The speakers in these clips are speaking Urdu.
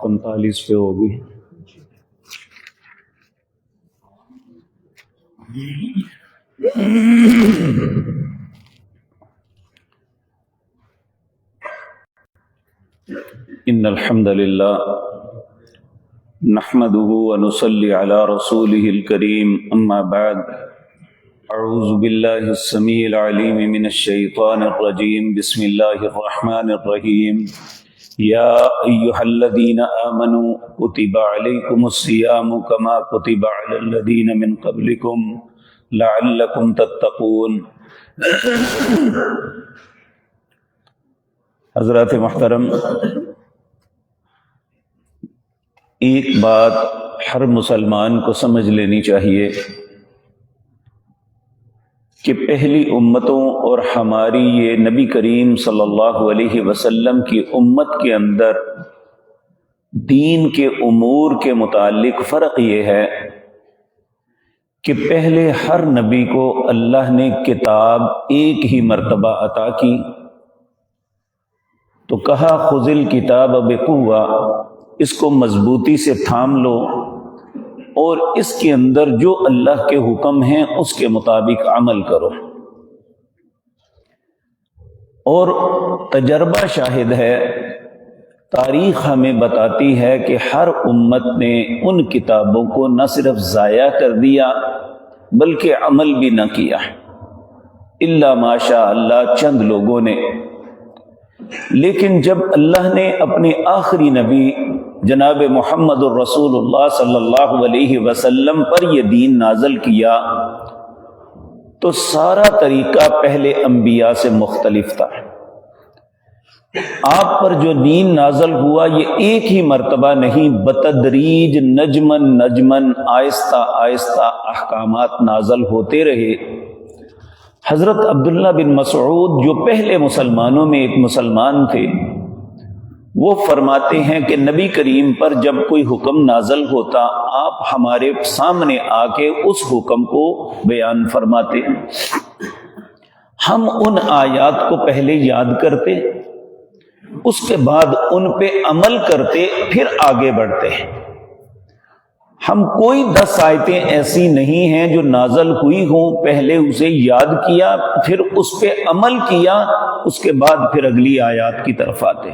45 پہ ہوگی. ان الحمد للہ نحمده ونصلي على رسوله الكريم اما بعد اعوذ باللہ السمیع العلیم من الشیطان الرجیم بسم اللہ الرحمن الرحیم یا ایہا الذین آمنوا کتب علیکم الصیام کما کتب علی الذین من قبلکم لعلکم تتقون. حضرات محترم، ایک بات ہر مسلمان کو سمجھ لینی چاہیے کہ پہلی امتوں اور ہماری یہ نبی کریم صلی اللہ علیہ وسلم کی امت کے اندر دین کے امور کے متعلق فرق یہ ہے کہ پہلے ہر نبی کو اللہ نے کتاب ایک ہی مرتبہ عطا کی تو کہا خذ الکتاب بقوہ، اس کو مضبوطی سے تھام لو اور اس کے اندر جو اللہ کے حکم ہیں اس کے مطابق عمل کرو. اور تجربہ شاہد ہے، تاریخ ہمیں بتاتی ہے کہ ہر امت نے ان کتابوں کو نہ صرف ضائع کر دیا بلکہ عمل بھی نہ کیا، الا ماشاء اللہ چند لوگوں نے. لیکن جب اللہ نے اپنے آخری نبی جناب محمد الرسول اللہ صلی اللہ علیہ وسلم پر یہ دین نازل کیا تو سارا طریقہ پہلے انبیاء سے مختلف تھا. آپ پر جو دین نازل ہوا یہ ایک ہی مرتبہ نہیں، بتدریج نجمن نجمن آہستہ آہستہ احکامات نازل ہوتے رہے. حضرت عبداللہ بن مسعود جو پہلے مسلمانوں میں ایک مسلمان تھے، وہ فرماتے ہیں کہ نبی کریم پر جب کوئی حکم نازل ہوتا آپ ہمارے سامنے آ کے اس حکم کو بیان فرماتے. ہم ان آیات کو پہلے یاد کرتے، اس کے بعد ان پہ عمل کرتے، پھر آگے بڑھتے. ہم کوئی 10 آیتیں ایسی نہیں ہیں جو نازل ہوئی ہوں پہلے اسے یاد کیا پھر اس پہ عمل کیا، اس کے بعد پھر اگلی آیات کی طرف آتے.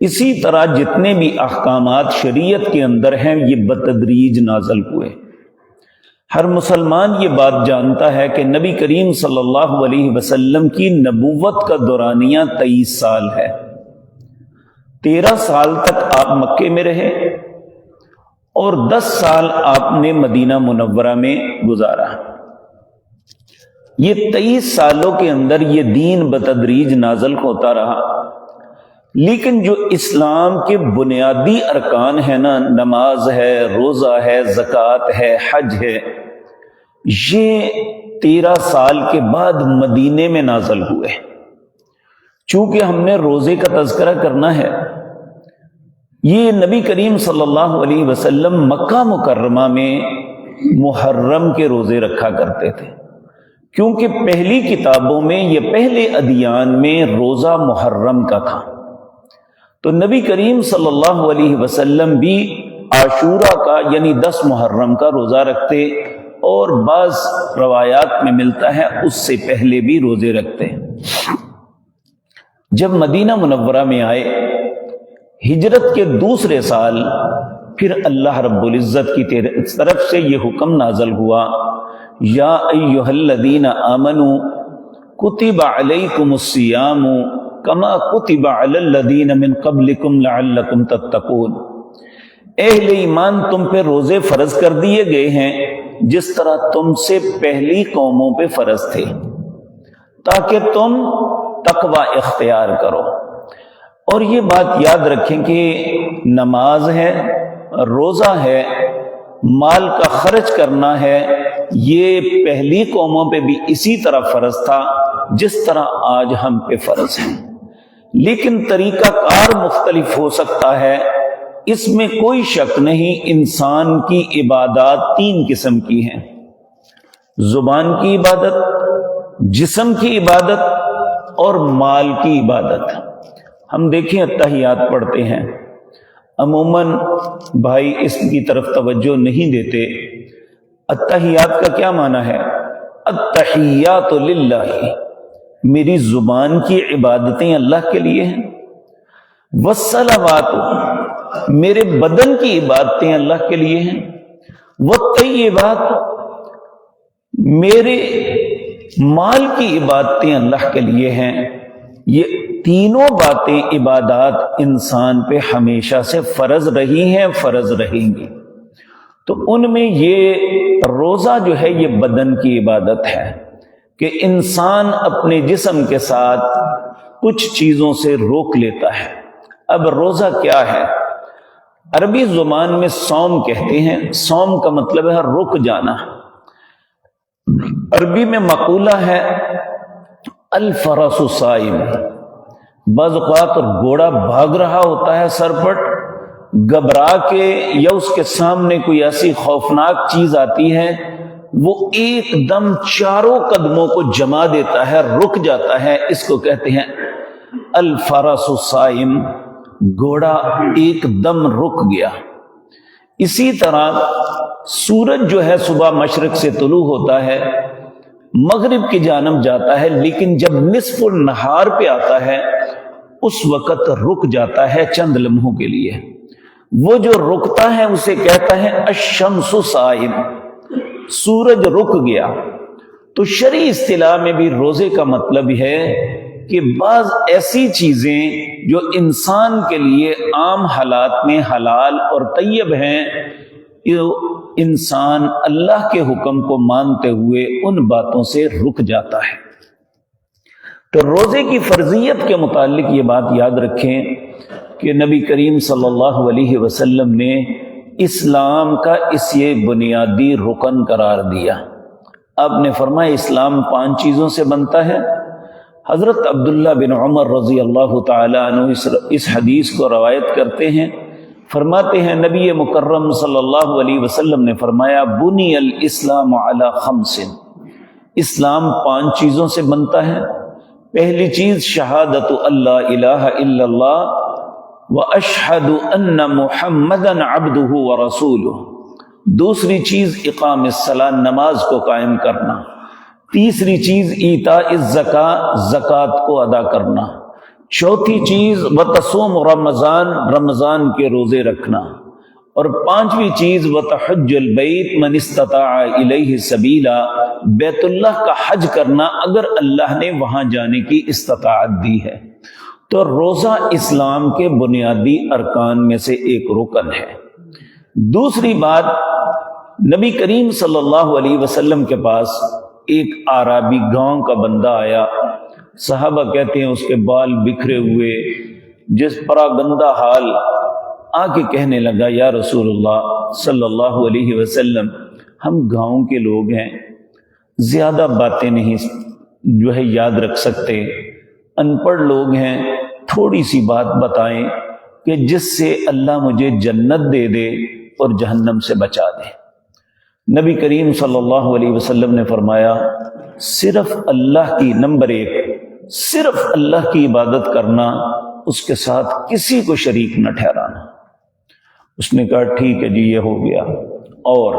اسی طرح جتنے بھی احکامات شریعت کے اندر ہیں یہ بتدریج نازل ہوئے. ہر مسلمان یہ بات جانتا ہے کہ نبی کریم صلی اللہ علیہ وسلم کی نبوت کا دورانیہ 23 سال ہے. 13 سال تک آپ مکے میں رہے اور 10 سال آپ نے مدینہ منورہ میں گزارا. یہ 23 سالوں کے اندر یہ دین بتدریج نازل ہوتا رہا. لیکن جو اسلام کے بنیادی ارکان ہیں نا، نماز ہے، روزہ ہے، زکوٰۃ ہے، حج ہے، یہ 13 سال کے بعد مدینے میں نازل ہوئے. چونکہ ہم نے روزے کا تذکرہ کرنا ہے، یہ نبی کریم صلی اللہ علیہ وسلم مکہ مکرمہ میں محرم کے روزے رکھا کرتے تھے، کیونکہ پہلی کتابوں میں یہ پہلے ادیان میں روزہ محرم کا تھا. تو نبی کریم صلی اللہ علیہ وسلم بھی عاشورہ کا یعنی 10 محرم کا روزہ رکھتے، اور بعض روایات میں ملتا ہے اس سے پہلے بھی روزے رکھتے. جب مدینہ منورہ میں آئے ہجرت کے دوسرے سال، پھر اللہ رب العزت کی طرف سے یہ حکم نازل ہوا، یا ایھا الذین آمنوا کتب علیکم الصیام کما کتب علی الذین من قبلکم لعلکم تتقون. اہل ایمان تم پہ روزے فرض کر دیے گئے ہیں جس طرح تم سے پہلی قوموں پہ فرض تھے، تاکہ تم تقوی اختیار کرو. اور یہ بات یاد رکھیں کہ نماز ہے، روزہ ہے، مال کا خرچ کرنا ہے، یہ پہلی قوموں پہ بھی اسی طرح فرض تھا جس طرح آج ہم پہ فرض ہے. لیکن طریقہ کار مختلف ہو سکتا ہے، اس میں کوئی شک نہیں. انسان کی عبادات 3 قسم کی ہیں: زبان کی عبادت، جسم کی عبادت اور مال کی عبادت. ہم دیکھیں اتحیات پڑھتے ہیں، عموماً بھائی اس کی طرف توجہ نہیں دیتے۔ التحیات کا کیا معنی ہے؟ التحیات للہ، میری زبان کی عبادتیں اللہ کے لیے ہیں، والصلوات، میرے بدن کی عبادتیں اللہ کے لیے ہیں، والطیبات، میرے مال کی عبادتیں اللہ کے لیے ہیں۔ یہ تینوں باتیں، عبادات انسان پہ ہمیشہ سے فرض رہی ہیں، فرض رہیں گی۔ تو ان میں یہ روزہ جو ہے یہ بدن کی عبادت ہے کہ انسان اپنے جسم کے ساتھ کچھ چیزوں سے روک لیتا ہے۔ اب روزہ کیا ہے؟ عربی زبان میں صوم کہتے ہیں۔ صوم کا مطلب ہے رک جانا۔ عربی میں مقولہ ہے الفرس صائم۔ بعض اوقات گھوڑا بھاگ رہا ہوتا ہے سرپٹ، گھبرا کے یا اس کے سامنے کوئی ایسی خوفناک چیز آتی ہے، وہ ایک دم چاروں قدموں کو جما دیتا ہے، رک جاتا ہے، اس کو کہتے ہیں الفرس صائم، گھوڑا ایک دم رک گیا۔ اسی طرح سورج جو ہے صبح مشرق سے طلوع ہوتا ہے، مغرب کی جانب جاتا ہے، لیکن جب نصف النہار پہ آتا ہے اس وقت رک جاتا ہے چند لمحوں کے لیے۔ وہ جو رکتا ہے اسے کہتا ہے الشمس صائم، سورج رک گیا۔ تو شرعی اصطلاح میں بھی روزے کا مطلب ہے کہ بعض ایسی چیزیں جو انسان کے لیے عام حالات میں حلال اور طیب ہیں، انسان اللہ کے حکم کو مانتے ہوئے ان باتوں سے رک جاتا ہے۔ تو روزے کی فرضیت کے متعلق یہ بات یاد رکھیں کہ نبی کریم صلی اللہ علیہ وسلم نے اسلام کا اسے بنیادی رکن قرار دیا۔ آپ نے فرمایا اسلام 5 چیزوں سے بنتا ہے۔ حضرت عبداللہ بن عمر رضی اللہ تعالی عنہ اس حدیث کو روایت کرتے ہیں، فرماتے ہیں نبی مکرم صلی اللہ علیہ وسلم نے فرمایا بنی الاسلام علی 5، اسلام 5 چیزوں سے بنتا ہے۔ پہلی چیز شہادت اللہ الہ الا اللہ واشہد ان محمدا عبدہ ورسولہ، دوسری چیز اقام الصلاۃ، نماز کو قائم کرنا، تیسری چیز ایتاء الزکاۃ، زکوٰۃ کو ادا کرنا، چوتھی چیز وتصوم رمضان، رمضان کے روزے رکھنا، اور 5ویں چیز وتحج البیت من استطاع الیہ سبیلا، بیت اللہ کا حج کرنا اگر اللہ نے وہاں جانے کی استطاعت دی ہے۔ تو روزہ اسلام کے بنیادی ارکان میں سے ایک رکن ہے۔ دوسری بات، نبی کریم صلی اللہ علیہ وسلم کے پاس ایک اعرابی گاؤں کا بندہ آیا، صحابہ کہتے ہیں اس کے بال بکھرے ہوئے، جس پرا گندہ حال، آ کے کہنے لگا یا رسول اللہ صلی اللہ علیہ وسلم، ہم گاؤں کے لوگ ہیں، زیادہ باتیں نہیں جو ہے یاد رکھ سکتے، ان پڑھ لوگ ہیں، تھوڑی سی بات بتائیں کہ جس سے اللہ مجھے جنت دے دے اور جہنم سے بچا دے۔ نبی کریم صلی اللہ علیہ وسلم نے فرمایا صرف اللہ کی، نمبر 1 صرف اللہ کی عبادت کرنا، اس کے ساتھ کسی کو شریک نہ ٹھہرانا۔ اس نے کہا ٹھیک ہے جی یہ ہو گیا۔ اور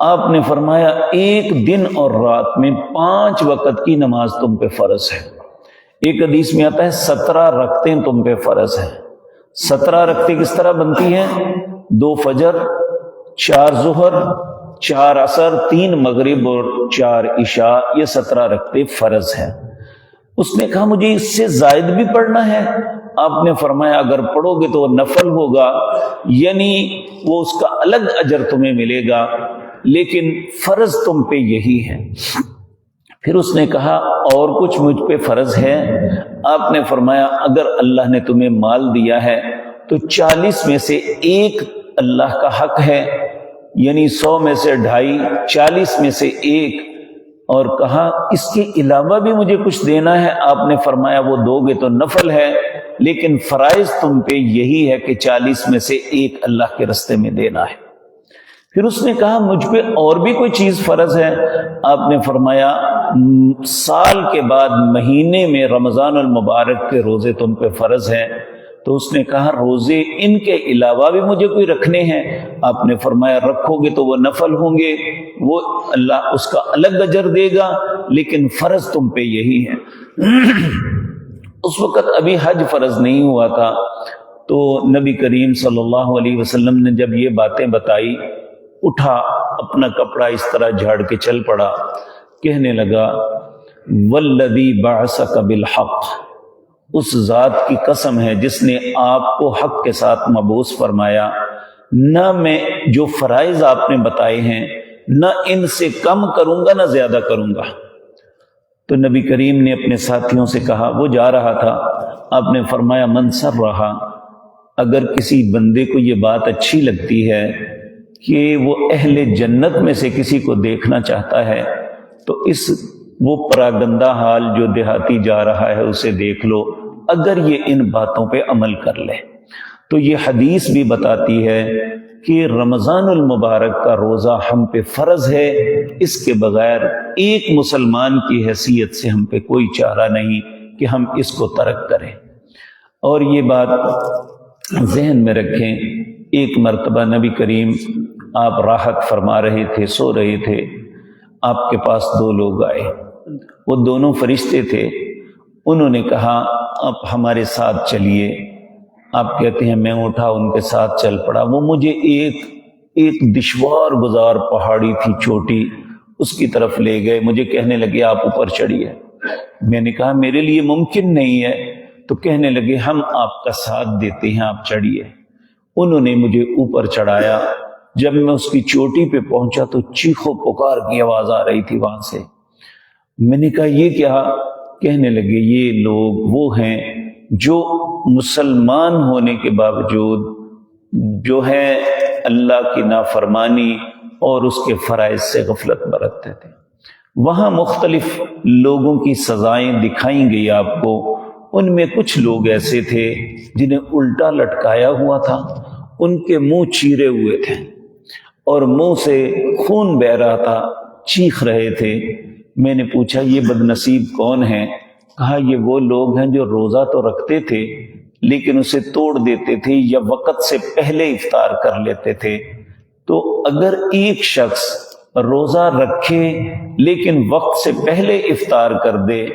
آپ نے فرمایا ایک دن اور رات میں 5 وقت کی نماز تم پہ فرض ہے۔ ایک حدیث میں آتا ہے 17 رکعتیں تم پہ فرض ہیں۔ 17 رکعتیں کس طرح بنتی ہیں؟ 2 فجر، 4 ظہر، 4 عصر، 3 مغرب اور 4 عشاء، یہ 17 رکعتیں فرض ہیں۔ اس نے کہا مجھے اس سے زائد بھی پڑھنا ہے؟ آپ نے فرمایا اگر پڑھو گے تو وہ نفل ہوگا، یعنی وہ اس کا الگ اجر تمہیں ملے گا، لیکن فرض تم پہ یہی ہے۔ پھر اس نے کہا اور کچھ مجھ پہ فرض ہے؟ آپ نے فرمایا اگر اللہ نے تمہیں مال دیا ہے تو 40 میں سے 1 اللہ کا حق ہے، یعنی 100 میں سے 2.5، 40 میں سے 1۔ اور کہا اس کے علاوہ بھی مجھے کچھ دینا ہے؟ آپ نے فرمایا وہ دو گے تو نفل ہے، لیکن فرائض تم پہ یہی ہے کہ 40 میں سے 1 اللہ کے رستے میں دینا ہے۔ پھر اس نے کہا مجھ پہ اور بھی کوئی چیز فرض ہے؟ آپ نے فرمایا سال کے بعد مہینے میں رمضان المبارک کے روزے تم پہ فرض ہیں۔ تو اس نے کہا روزے ان کے علاوہ بھی مجھے کوئی رکھنے ہیں؟ آپ نے فرمایا رکھو گے تو وہ نفل ہوں گے، وہ اللہ اس کا الگ اجر دے گا، لیکن فرض تم پہ یہی ہے۔ اس وقت ابھی حج فرض نہیں ہوا تھا، تو نبی کریم صلی اللہ علیہ وسلم نے جب یہ باتیں بتائی، اٹھا اپنا کپڑا اس طرح جھاڑ کے چل پڑا، کہنے لگا والذی بعثک بالحق، اس ذات کی قسم ہے جس نے آپ کو حق کے ساتھ مبعوث فرمایا، نہ میں جو فرائض آپ نے بتائے ہیں نہ ان سے کم کروں گا نہ زیادہ کروں گا۔ تو نبی کریم نے اپنے ساتھیوں سے کہا، وہ جا رہا تھا، آپ نے فرمایا من سر رہا، اگر کسی بندے کو یہ بات اچھی لگتی ہے کہ وہ اہل جنت میں سے کسی کو دیکھنا چاہتا ہے تو وہ پراگندہ حال جو دیہاتی جا رہا ہے اسے دیکھ لو، اگر یہ ان باتوں پہ عمل کر لے۔ تو یہ حدیث بھی بتاتی ہے کہ رمضان المبارک کا روزہ ہم پہ فرض ہے، اس کے بغیر ایک مسلمان کی حیثیت سے ہم پہ کوئی چارہ نہیں کہ ہم اس کو ترک کریں۔ اور یہ بات ذہن میں رکھیں، ایک مرتبہ نبی کریم آپ راحت فرما رہے تھے، سو رہے تھے، آپ کے پاس دو لوگ آئے، وہ دونوں فرشتے تھے، انہوں نے کہا آپ ہمارے ساتھ چلیے۔ آپ کہتے ہیں میں اٹھا ان کے ساتھ چل پڑا، وہ مجھے ایک دشوار گزار پہاڑی تھی چھوٹی، اس کی طرف لے گئے، مجھے کہنے لگے آپ اوپر چڑھیے۔ میں نے کہا میرے لیے ممکن نہیں ہے، تو کہنے لگے ہم آپ کا ساتھ دیتے ہیں، آپ چڑھیے۔ انہوں نے مجھے اوپر چڑھایا، جب میں اس کی چوٹی پہ پہنچا تو چیخو پکار کی آواز آ رہی تھی وہاں سے۔ میں نے کہا یہ کیا؟ کہنے لگے یہ لوگ وہ ہیں جو مسلمان ہونے کے باوجود جو ہے اللہ کی نافرمانی اور اس کے فرائض سے غفلت برتتے تھے۔ وہاں مختلف لوگوں کی سزائیں دکھائیں گئی آپ کو، ان میں کچھ لوگ ایسے تھے جنہیں الٹا لٹکایا ہوا تھا، ان کے منہ چیرے ہوئے تھے اور منہ سے خون بہہ رہا تھا، چیخ رہے تھے۔ میں نے پوچھا یہ بد نصیب کون ہیں؟ کہا یہ وہ لوگ ہیں جو روزہ تو رکھتے تھے لیکن اسے توڑ دیتے تھے یا وقت سے پہلے افطار کر لیتے تھے۔ تو اگر ایک شخص روزہ رکھے لیکن وقت سے پہلے افطار کر دے،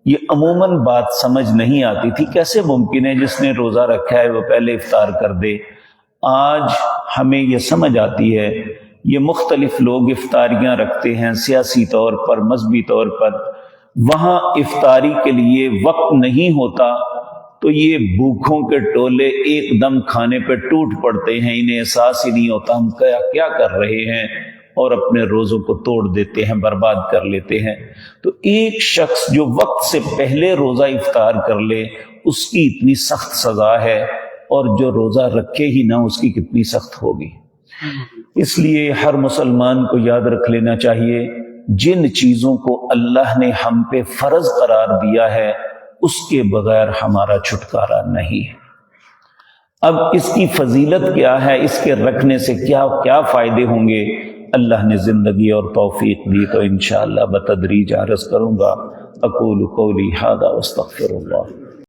یہ عموماً بات سمجھ نہیں آتی تھی، کیسے ممکن ہے جس نے روزہ رکھا ہے وہ پہلے افطار کر دے؟ آج ہمیں یہ سمجھ آتی ہے، یہ مختلف لوگ افطاریاں رکھتے ہیں سیاسی طور پر، مذہبی طور پر، وہاں افطاری کے لیے وقت نہیں ہوتا تو یہ بھوکھوں کے ٹولے ایک دم کھانے پہ ٹوٹ پڑتے ہیں، انہیں احساس ہی نہیں ہوتا ہم کیا کر رہے ہیں، اور اپنے روزوں کو توڑ دیتے ہیں، برباد کر لیتے ہیں۔ تو ایک شخص جو وقت سے پہلے روزہ افطار کر لے اس کی اتنی سخت سزا ہے، اور جو روزہ رکھے ہی نہ اس کی کتنی سخت ہوگی۔ اس لیے ہر مسلمان کو یاد رکھ لینا چاہیے جن چیزوں کو اللہ نے ہم پہ فرض قرار دیا ہے اس کے بغیر ہمارا چھٹکارا نہیں ہے۔ اب اس کی فضیلت کیا ہے، اس کے رکھنے سے کیا فائدے ہوں گے، اللہ نے زندگی اور توفیق دی تو انشاءاللہ بتدریج عرض کروں گا۔ اقول قولی ھذا واستغفر اللہ۔